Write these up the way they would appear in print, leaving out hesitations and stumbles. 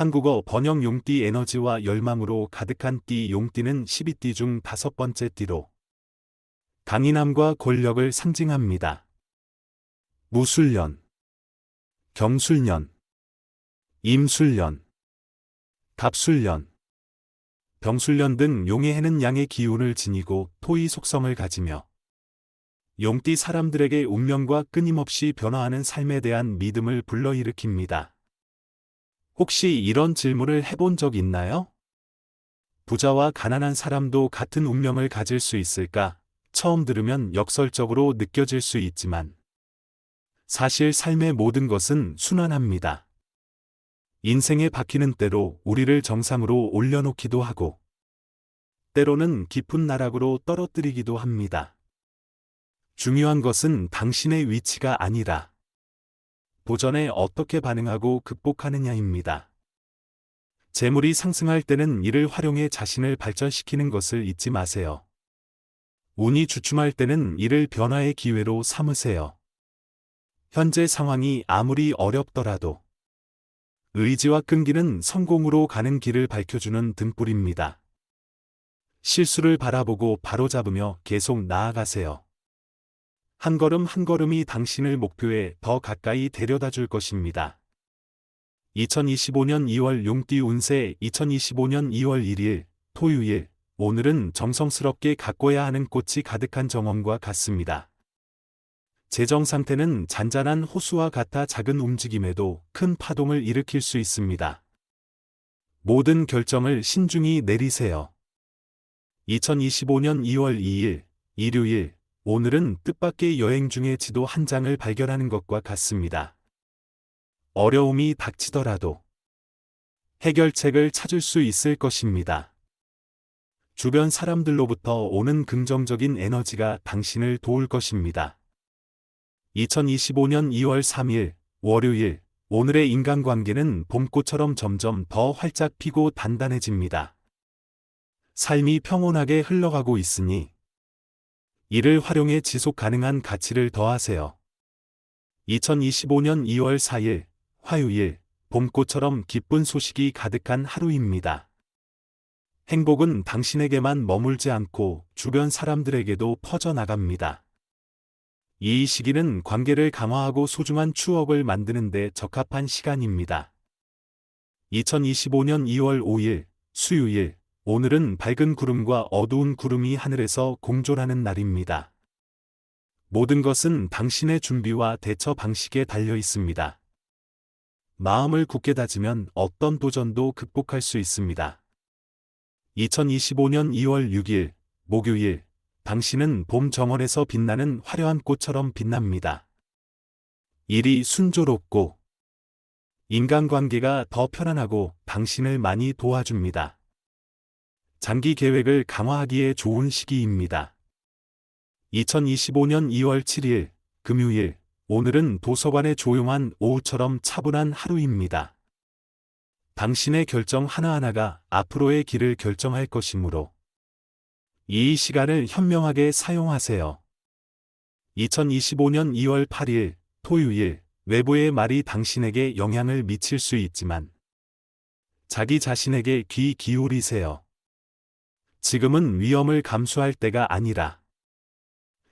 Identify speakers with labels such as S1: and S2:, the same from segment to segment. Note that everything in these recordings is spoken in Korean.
S1: 한국어 번역 용띠 에너지와 열망으로 가득한 띠 용띠는 12띠 중 5번째 띠로 강인함과 권력을 상징합니다. 무술년, 경술년, 임술년, 갑술년, 병술년 등 용의 해는 양의 기운을 지니고 토의 속성을 가지며 용띠 사람들에게 운명과 끊임없이 변화하는 삶에 대한 믿음을 불러일으킵니다. 혹시 이런 질문을 해본 적 있나요? 부자와 가난한 사람도 같은 운명을 가질 수 있을까? 처음 들으면 역설적으로 느껴질 수 있지만 사실 삶의 모든 것은 순환합니다. 인생의 바퀴는 때로 우리를 정상으로 올려놓기도 하고 때로는 깊은 나락으로 떨어뜨리기도 합니다. 중요한 것은 당신의 위치가 아니라 도전에 어떻게 반응하고 극복하느냐입니다. 재물이 상승할 때는 이를 활용해 자신을 발전시키는 것을 잊지 마세요. 운이 주춤할 때는 이를 변화의 기회로 삼으세요. 현재 상황이 아무리 어렵더라도 의지와 끈기는 성공으로 가는 길을 밝혀주는 등불입니다. 실수를 바라보고 바로잡으며 계속 나아가세요. 한 걸음 한 걸음이 당신을 목표에 더 가까이 데려다 줄 것입니다. 2025년 2월 용띠 운세 2025년 2월 1일 토요일 오늘은 정성스럽게 가꿔야 하는 꽃이 가득한 정원과 같습니다. 재정 상태는 잔잔한 호수와 같아 작은 움직임에도 큰 파동을 일으킬 수 있습니다. 모든 결정을 신중히 내리세요. 2025년 2월 2일 일요일 오늘은 뜻밖의 여행 중에 지도 한 장을 발견하는 것과 같습니다. 어려움이 닥치더라도 해결책을 찾을 수 있을 것입니다. 주변 사람들로부터 오는 긍정적인 에너지가 당신을 도울 것입니다. 2025년 2월 3일 월요일 오늘의 인간관계는 봄꽃처럼 점점 더 활짝 피고 단단해집니다. 삶이 평온하게 흘러가고 있으니 이를 활용해 지속 가능한 가치를 더하세요. 2025년 2월 4일 화요일 봄꽃처럼 기쁜 소식이 가득한 하루입니다. 행복은 당신에게만 머물지 않고 주변 사람들에게도 퍼져나갑니다. 이 시기는 관계를 강화하고 소중한 추억을 만드는 데 적합한 시간입니다. 2025년 2월 5일 수요일 오늘은 밝은 구름과 어두운 구름이 하늘에서 공존하는 날입니다. 모든 것은 당신의 준비와 대처 방식에 달려 있습니다. 마음을 굳게 다지면 어떤 도전도 극복할 수 있습니다. 2025년 2월 6일 목요일 당신은 봄 정원에서 빛나는 화려한 꽃처럼 빛납니다. 일이 순조롭고 인간관계가 더 편안하고 당신을 많이 도와줍니다. 장기 계획을 강화하기에 좋은 시기입니다. 2025년 2월 7일 금요일 오늘은 도서관의 조용한 오후처럼 차분한 하루입니다. 당신의 결정 하나하나가 앞으로의 길을 결정할 것이므로 이 시간을 현명하게 사용하세요. 2025년 2월 8일 토요일 외부의 말이 당신에게 영향을 미칠 수 있지만 자기 자신에게 귀 기울이세요. 지금은 위험을 감수할 때가 아니라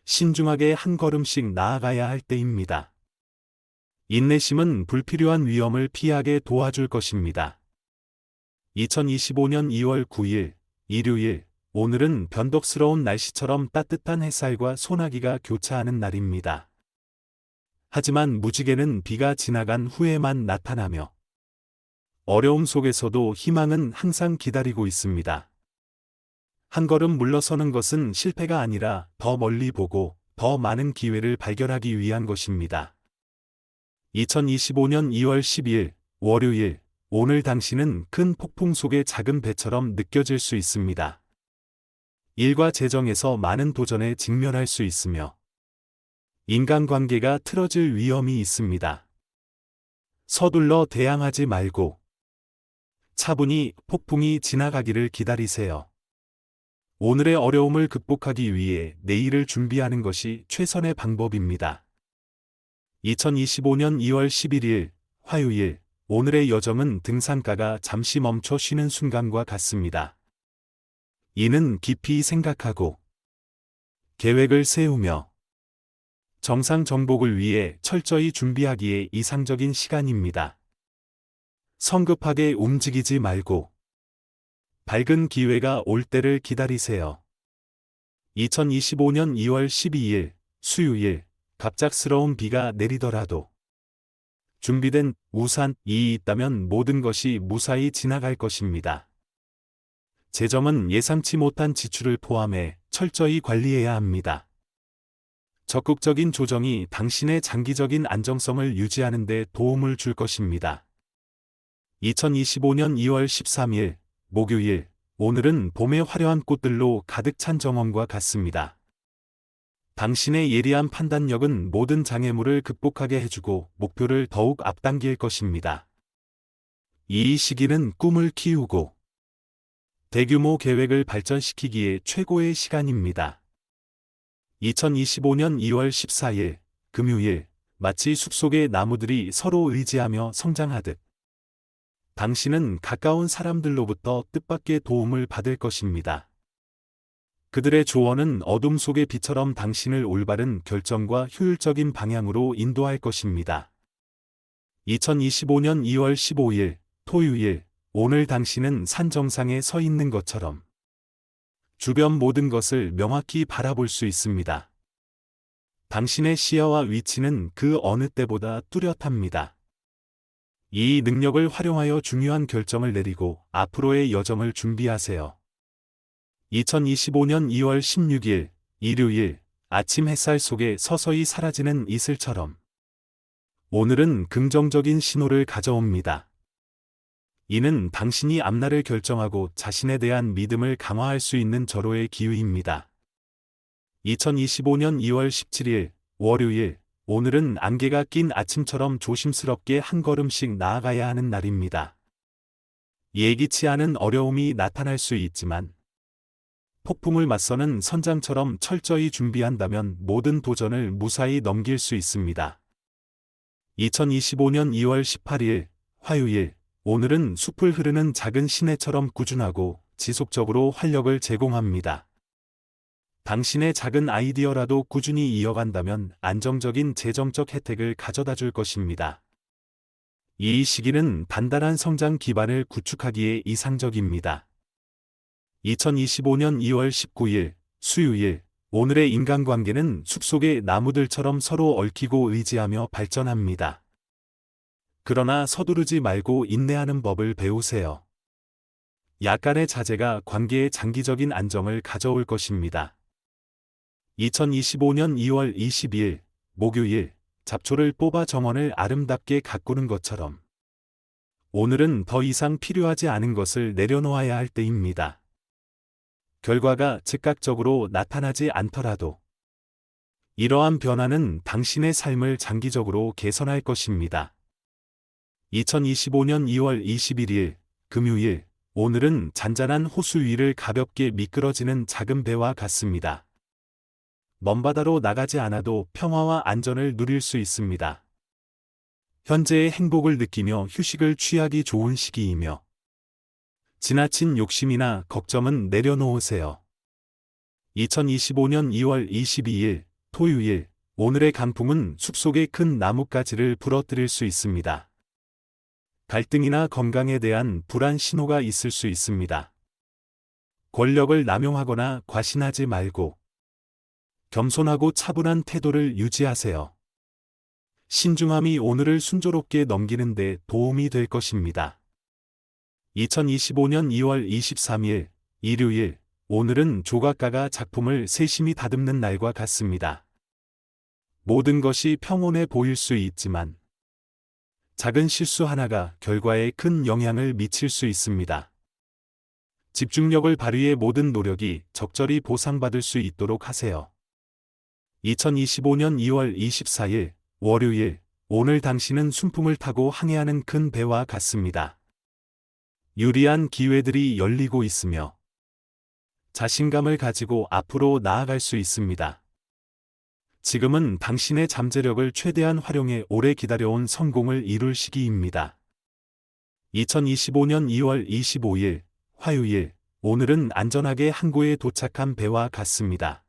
S1: 신중하게 한 걸음씩 나아가야 할 때입니다. 인내심은 불필요한 위험을 피하게 도와줄 것입니다. 2025년 2월 9일 일요일 오늘은 변덕스러운 날씨처럼 따뜻한 햇살과 소나기가 교차하는 날입니다. 하지만 무지개는 비가 지나간 후에만 나타나며 어려움 속에서도 희망은 항상 기다리고 있습니다. 한 걸음 물러서는 것은 실패가 아니라 더 멀리 보고 더 많은 기회를 발견하기 위한 것입니다. 2025년 2월 10일 월요일 오늘 당신은 큰 폭풍 속의 작은 배처럼 느껴질 수 있습니다. 일과 재정에서 많은 도전에 직면할 수 있으며 인간관계가 틀어질 위험이 있습니다. 서둘러 대항하지 말고 차분히 폭풍이 지나가기를 기다리세요. 오늘의 어려움을 극복하기 위해 내일을 준비하는 것이 최선의 방법입니다. 2025년 2월 11일 화요일 오늘의 여정은 등산가가 잠시 멈춰 쉬는 순간과 같습니다. 이는 깊이 생각하고 계획을 세우며 정상 정복을 위해 철저히 준비하기에 이상적인 시간입니다. 성급하게 움직이지 말고 밝은 기회가 올 때를 기다리세요. 2025년 2월 12일 수요일 갑작스러운 비가 내리더라도 준비된 우산이 있다면 모든 것이 무사히 지나갈 것입니다. 재정은 예상치 못한 지출을 포함해 철저히 관리해야 합니다. 적극적인 조정이 당신의 장기적인 안정성을 유지하는 데 도움을 줄 것입니다. 2025년 2월 13일 목요일 오늘은 봄의 화려한 꽃들로 가득 찬 정원과 같습니다. 당신의 예리한 판단력은 모든 장애물을 극복하게 해주고 목표를 더욱 앞당길 것입니다. 이 시기는 꿈을 키우고 대규모 계획을 발전시키기에 최고의 시간입니다. 2025년 2월 14일 금요일 마치 숲속의 나무들이 서로 의지하며 성장하듯 당신은 가까운 사람들로부터 뜻밖의 도움을 받을 것입니다. 그들의 조언은 어둠 속의 빛처럼 당신을 올바른 결정과 효율적인 방향으로 인도할 것입니다. 2025년 2월 15일 토요일 오늘 당신은 산 정상에 서 있는 것처럼 주변 모든 것을 명확히 바라볼 수 있습니다. 당신의 시야와 위치는 그 어느 때보다 뚜렷합니다. 이 능력을 활용하여 중요한 결정을 내리고 앞으로의 여정을 준비하세요. 2025년 2월 16일 일요일 아침 햇살 속에 서서히 사라지는 이슬처럼 오늘은 긍정적인 신호를 가져옵니다. 이는 당신이 앞날을 결정하고 자신에 대한 믿음을 강화할 수 있는 절호의 기회입니다. 2025년 2월 17일 월요일 오늘은 안개가 낀 아침처럼 조심스럽게 한 걸음씩 나아가야 하는 날입니다. 예기치 않은 어려움이 나타날 수 있지만 폭풍을 맞서는 선장처럼 철저히 준비한다면 모든 도전을 무사히 넘길 수 있습니다. 2025년 2월 18일 화요일 오늘은 숲을 흐르는 작은 시내처럼 꾸준하고 지속적으로 활력을 제공합니다. 당신의 작은 아이디어라도 꾸준히 이어간다면 안정적인 재정적 혜택을 가져다 줄 것입니다. 이 시기는 단단한 성장 기반을 구축하기에 이상적입니다. 2025년 2월 19일 수요일 오늘의 인간관계는 숲속의 나무들처럼 서로 얽히고 의지하며 발전합니다. 그러나 서두르지 말고 인내하는 법을 배우세요. 약간의 자제가 관계의 장기적인 안정을 가져올 것입니다. 2025년 2월 22일 목요일 잡초를 뽑아 정원을 아름답게 가꾸는 것처럼 오늘은 더 이상 필요하지 않은 것을 내려놓아야 할 때입니다. 결과가 즉각적으로 나타나지 않더라도 이러한 변화는 당신의 삶을 장기적으로 개선할 것입니다. 2025년 2월 21일 금요일 오늘은 잔잔한 호수 위를 가볍게 미끄러지는 작은 배와 같습니다. 먼 바다로 나가지 않아도 평화와 안전을 누릴 수 있습니다. 현재의 행복을 느끼며 휴식을 취하기 좋은 시기이며 지나친 욕심이나 걱정은 내려놓으세요. 2025년 2월 22일 토요일 오늘의 강풍은 숲속의 큰 나뭇가지를 부러뜨릴 수 있습니다. 갈등이나 건강에 대한 불안 신호가 있을 수 있습니다. 권력을 남용하거나 과신하지 말고 겸손하고 차분한 태도를 유지하세요. 신중함이 오늘을 순조롭게 넘기는 데 도움이 될 것입니다. 2025년 2월 23일 일요일 오늘은 조각가가 작품을 세심히 다듬는 날과 같습니다. 모든 것이 평온해 보일 수 있지만 작은 실수 하나가 결과에 큰 영향을 미칠 수 있습니다. 집중력을 발휘해 모든 노력이 적절히 보상받을 수 있도록 하세요. 2025년 2월 24일 월요일 오늘 당신은 순풍을 타고 항해하는 큰 배와 같습니다. 유리한 기회들이 열리고 있으며 자신감을 가지고 앞으로 나아갈 수 있습니다. 지금은 당신의 잠재력을 최대한 활용해 오래 기다려온 성공을 이룰 시기입니다. 2025년 2월 25일, 화요일, 오늘은 안전하게 항구에 도착한 배와 같습니다.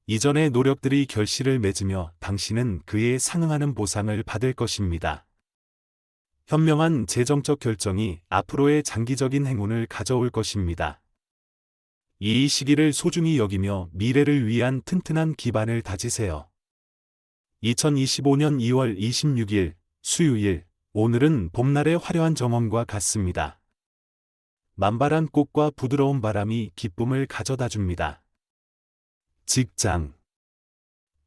S1: 이전의 노력들이 결실을 맺으며 당신은 그에 상응하는 보상을 받을 것입니다. 현명한 재정적 결정이 앞으로의 장기적인 행운을 가져올 것입니다. 이 시기를 소중히 여기며 미래를 위한 튼튼한 기반을 다지세요. 2025년 2월 26일, 수요일, 오늘은 봄날의 화려한 정원과 같습니다. 만발한 꽃과 부드러운 바람이 기쁨을 가져다 줍니다. 직장,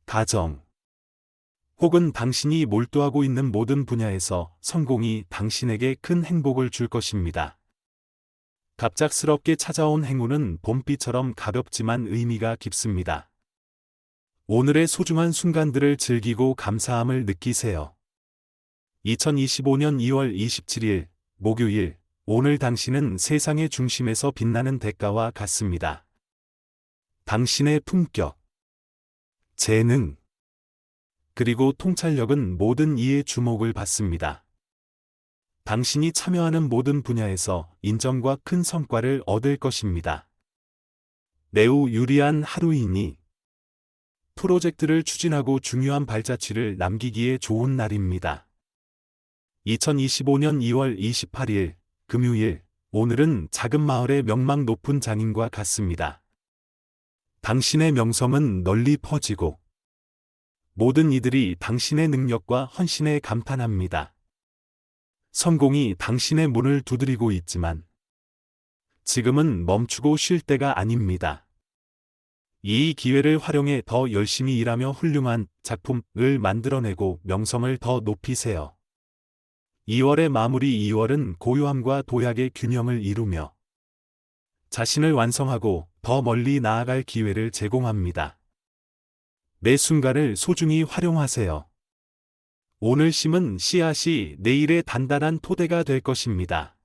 S1: 가정, 혹은 당신이 몰두하고 있는 모든 분야에서 성공이 당신에게 큰 행복을 줄 것입니다. 갑작스럽게 찾아온 행운은 봄비처럼 가볍지만 의미가 깊습니다. 오늘의 소중한 순간들을 즐기고 감사함을 느끼세요. 2025년 2월 27일, 목요일, 오늘 당신은 세상의 중심에서 빛나는 대가와 같습니다. 당신의 품격, 재능, 그리고 통찰력은 모든 이의 주목을 받습니다. 당신이 참여하는 모든 분야에서 인정과 큰 성과를 얻을 것입니다. 매우 유리한 하루이니 프로젝트를 추진하고 중요한 발자취를 남기기에 좋은 날입니다. 2025년 2월 28일, 금요일, 오늘은 작은 마을의 명망 높은 장인과 같습니다. 당신의 명성은 널리 퍼지고 모든 이들이 당신의 능력과 헌신에 감탄합니다. 성공이 당신의 문을 두드리고 있지만 지금은 멈추고 쉴 때가 아닙니다. 이 기회를 활용해 더 열심히 일하며 훌륭한 작품을 만들어내고 명성을 더 높이세요. 2월의 마무리 2월은 고요함과 도약의 균형을 이루며 자신을 완성하고 더 멀리 나아갈 기회를 제공합니다. 매 순간을 소중히 활용하세요. 오늘 심은 씨앗이 내일의 단단한 토대가 될 것입니다.